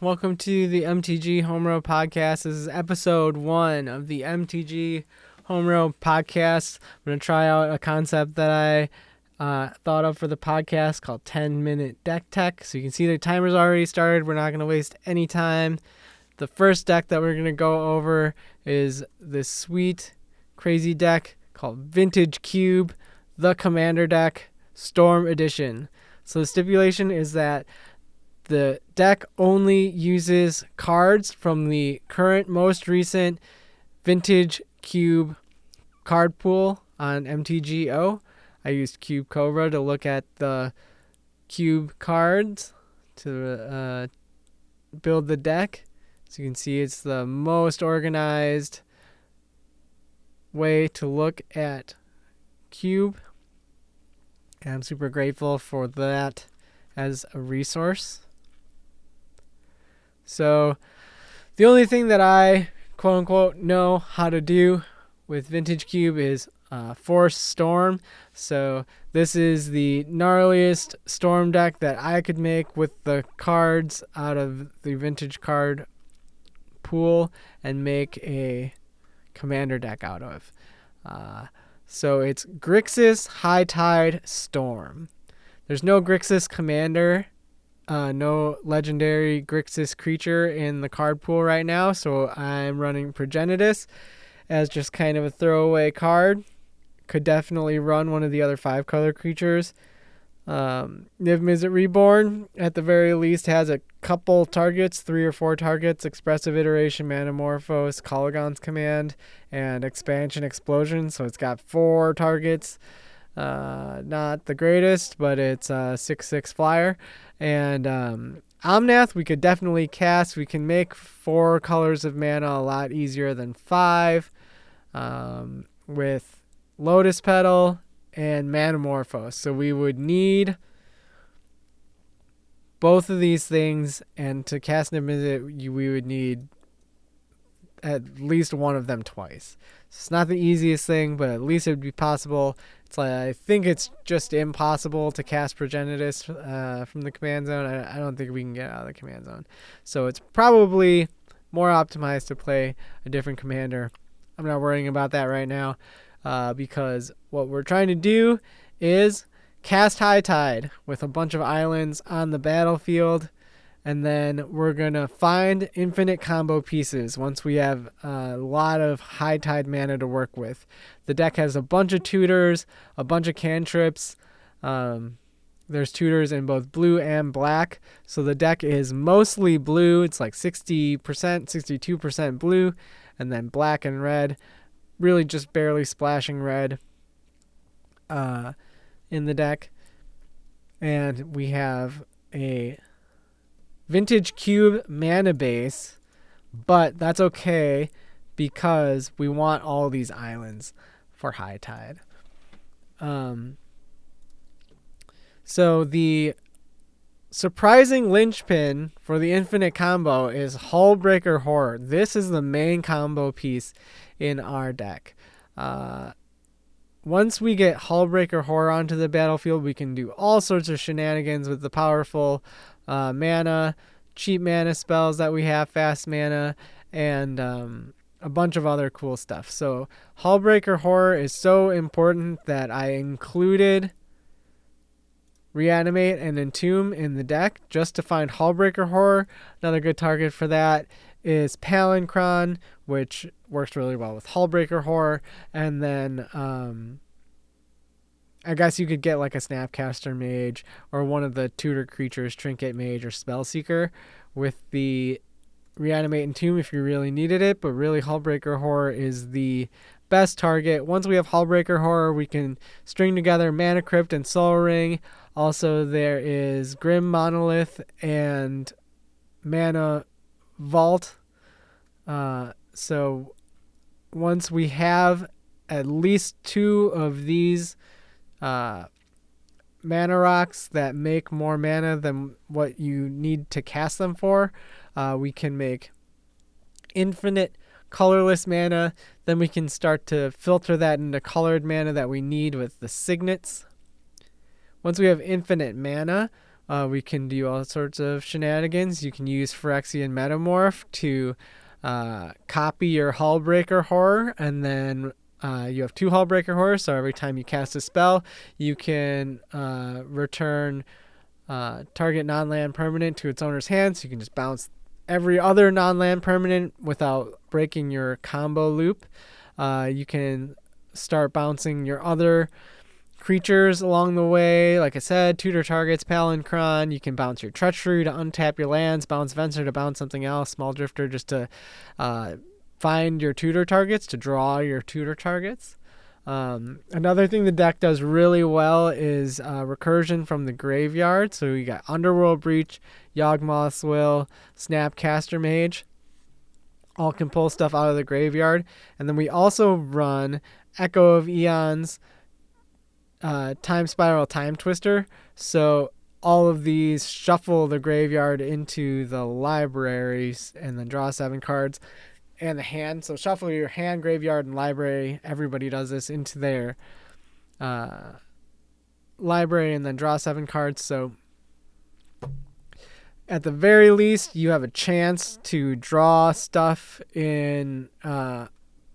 Welcome to the MTG Homerow podcast. This is episode 1 of the MTG Homerow podcast. I'm going to try out a concept that I thought of for the podcast called 10-minute deck tech. So you can see the timer's already started. We're not going to waste any time. The first deck that we're going to go over is this sweet, crazy deck called Vintage Cube, the Commander deck, Storm Edition. So the stipulation is that the deck only uses cards from the current, most recent Vintage Cube card pool on MTGO. I used Cube Cobra to look at the Cube cards to build the deck. So you can see it's the most organized way to look at Cube. And I'm super grateful for that as a resource. So the only thing that I, quote unquote, know how to do with Vintage Cube is Force Storm. So this is the gnarliest Storm deck that I could make with the cards out of the Vintage card pool and make a Commander deck out of. So it's Grixis High Tide Storm. There's no Grixis Commander. No legendary Grixis creature in the card pool right now, so I'm running Progenitus as just kind of a throwaway card. Could definitely run one of the other 5-color creatures. Niv Mizzet Reborn, at the very least, has a couple targets, 3 or 4 targets: Expressive Iteration, Manamorphose, Kolaghan's Command, and Expansion Explosion, so it's got 4 targets. Not the greatest, but it's a 6/6 flyer. And Omnath we could definitely cast. We can make 4 colors of mana a lot easier than 5 with Lotus Petal and Manamorphose. So we would need both of these things, and to cast Niv Mizzet we would need at least one of them twice. So it's not the easiest thing, but at least it would be possible. It's like, I think it's just impossible to cast Progenitus from the command zone. I don't think we can get out of the command zone. So it's probably more optimized to play a different commander. I'm not worrying about that right now because what we're trying to do is cast High Tide with a bunch of islands on the battlefield. And then we're going to find infinite combo pieces once we have a lot of High Tide mana to work with. The deck has a bunch of tutors, a bunch of cantrips. There's tutors in both blue and black. So the deck is mostly blue. It's like 60%, 62% blue. And then black and red. Really just barely splashing red in the deck. And we have a Vintage Cube mana base, but that's okay because we want all these islands for High Tide. So the surprising linchpin for the infinite combo is Hullbreaker Horror. This is the main combo piece in our deck. Once we get Hullbreaker Horror onto the battlefield, we can do all sorts of shenanigans with the powerful mana, cheap mana spells that we have, fast mana, and a bunch of other cool stuff. So Hullbreaker Horror is so important that I included Reanimate and Entomb in the deck just to find Hullbreaker Horror. Another good target for that is Palinchron, which works really well with Hullbreaker Horror. And then I guess you could get like a Snapcaster Mage or one of the tutor creatures, Trinket Mage or Spellseeker, with the Reanimate and Tomb if you really needed it. But really, Hullbreaker Horror is the best target. Once we have Hullbreaker Horror, we can string together Mana Crypt and Soul Ring. Also, there is Grim Monolith and Mana Vault. So once we have at least 2 of these mana rocks that make more mana than what you need to cast them for, we can make infinite colorless mana. Then we can start to filter that into colored mana that we need with the signets. Once we have infinite mana, we can do all sorts of shenanigans. You can use Phyrexian Metamorph to copy your Hullbreaker Horror, and then you have 2 Hullbreaker Horrors, so every time you cast a spell, you can return target non-land permanent to its owner's hand, so you can just bounce every other non-land permanent without breaking your combo loop. You can start bouncing your other creatures along the way. Like I said, tutor targets, Palinchron. You can bounce your Treachery to untap your lands, bounce Venser to bounce something else, Small Drifter just to find your tutor targets, to draw your tutor targets. Another thing the deck does really well is recursion from the graveyard. So you got Underworld Breach, Yawgmoth's Will, Snapcaster Mage. All can pull stuff out of the graveyard. And then we also run Echo of Eons, Time Spiral, Time Twister. So all of these shuffle the graveyard into the libraries and then draw 7 cards. And the hand, so shuffle your hand, graveyard, and library. Everybody does this into their library and then draw 7 cards. So at the very least, you have a chance to draw stuff in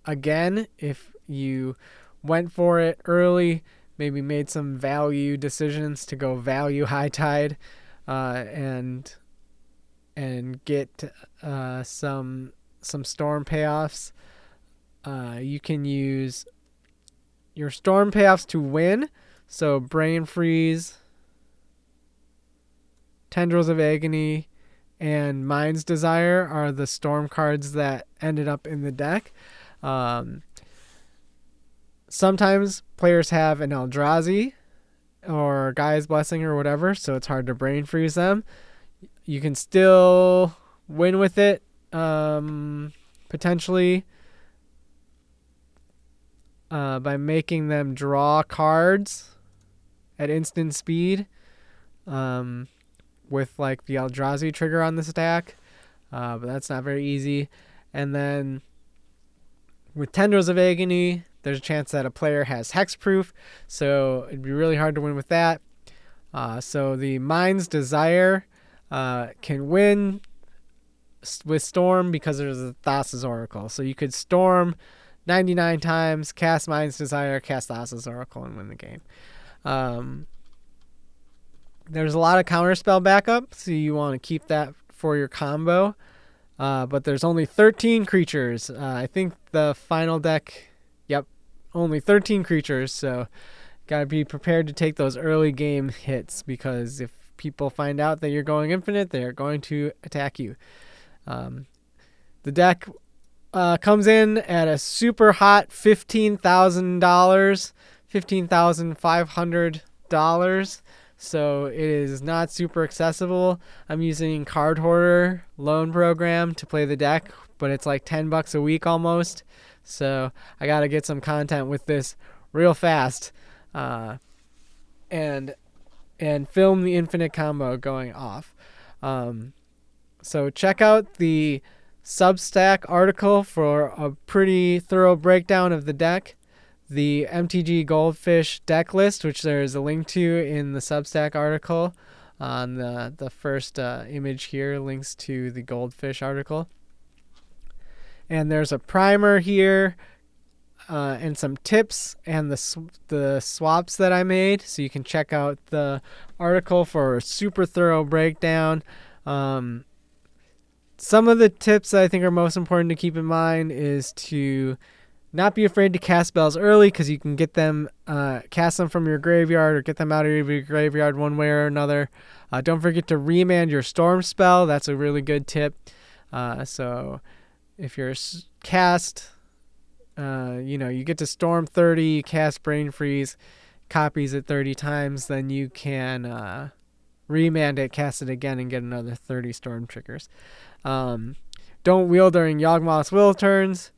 again if you went for it early, maybe made some value decisions to go value high tide and get some storm payoffs. You can use your storm payoffs to win. So Brain Freeze, Tendrils of Agony, and Mind's Desire are the storm cards that ended up in the deck. Sometimes players have an Eldrazi or Gaia's Blessing or whatever, so it's hard to Brain Freeze them. You can still win with it. Potentially by making them draw cards at instant speed with like the Eldrazi trigger on the stack, but that's not very easy. And then with Tendrils of Agony, there's a chance that a player has hexproof, so it'd be really hard to win with that. So the Mind's Desire can win with Storm because there's a Thassa's Oracle. So you could Storm 99 times, cast Mind's Desire, cast Thassa's Oracle, and win the game. There's a lot of counterspell backup, so you want to keep that for your combo. But there's only 13 creatures. I think the final deck, only 13 creatures, so gotta be prepared to take those early game hits, because if people find out that you're going infinite, they are going to attack you. The deck comes in at a super hot $15,000, $15,500. So it is not super accessible. I'm using Card Hoarder loan program to play the deck, but it's like $10 a week almost. So I got to get some content with this real fast, and film the infinite combo going off. So check out the Substack article for a pretty thorough breakdown of the deck. The MTG Goldfish deck list, which there's a link to in the Substack article. On the first image here links to the Goldfish article. And there's a primer here and some tips and the swaps that I made. So you can check out the article for a super thorough breakdown. Some of the tips that I think are most important to keep in mind is to not be afraid to cast spells early, because you can get them, cast them from your graveyard or get them out of your graveyard one way or another. Don't forget to remand your storm spell. That's a really good tip. So if you're cast, you get to storm 30, you cast Brain Freeze, copies it 30 times, then you can remand it, cast it again, and get another 30 storm triggers. Don't wheel during Yawgmoth's Will turns.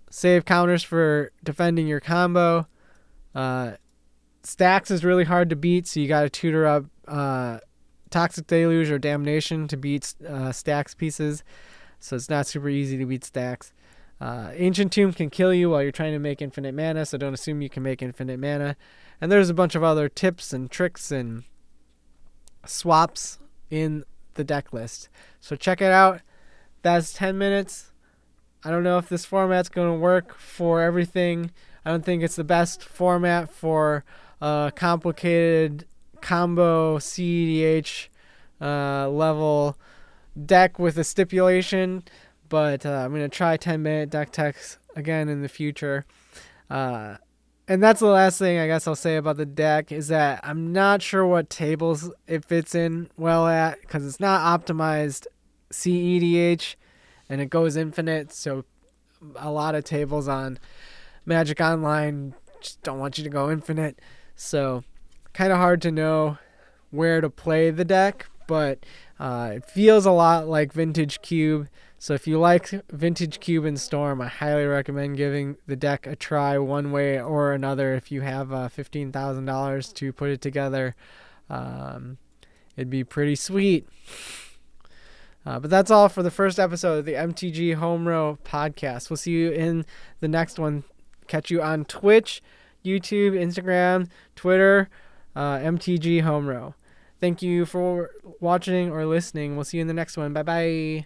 Save counters for defending your combo. Stacks is really hard to beat, so you got to tutor up Toxic Deluge or Damnation to beat Stacks pieces. So it's not super easy to beat Stacks. Ancient Tomb can kill you while you're trying to make infinite mana, so don't assume you can make infinite mana. And there's a bunch of other tips and tricks and swaps in the deck list. So check it out. That's 10 minutes. I don't know if this format's going to work for everything. I don't think it's the best format for a complicated combo CEDH level deck with a stipulation, but I'm going to try 10-minute deck techs again in the future. And that's the last thing I guess I'll say about the deck is that I'm not sure what tables it fits in well at because it's not optimized CEDH and it goes infinite. So a lot of tables on Magic Online just don't want you to go infinite. So kind of hard to know where to play the deck, but it feels a lot like Vintage Cube. So if you like Vintage Cube and Storm, I highly recommend giving the deck a try one way or another. If you have $15,000 to put it together, it'd be pretty sweet. But that's all for the first episode of the MTG Homerow podcast. We'll see you in the next one. Catch you on Twitch, YouTube, Instagram, Twitter, MTG Homerow. Thank you for watching or listening. We'll see you in the next one. Bye-bye.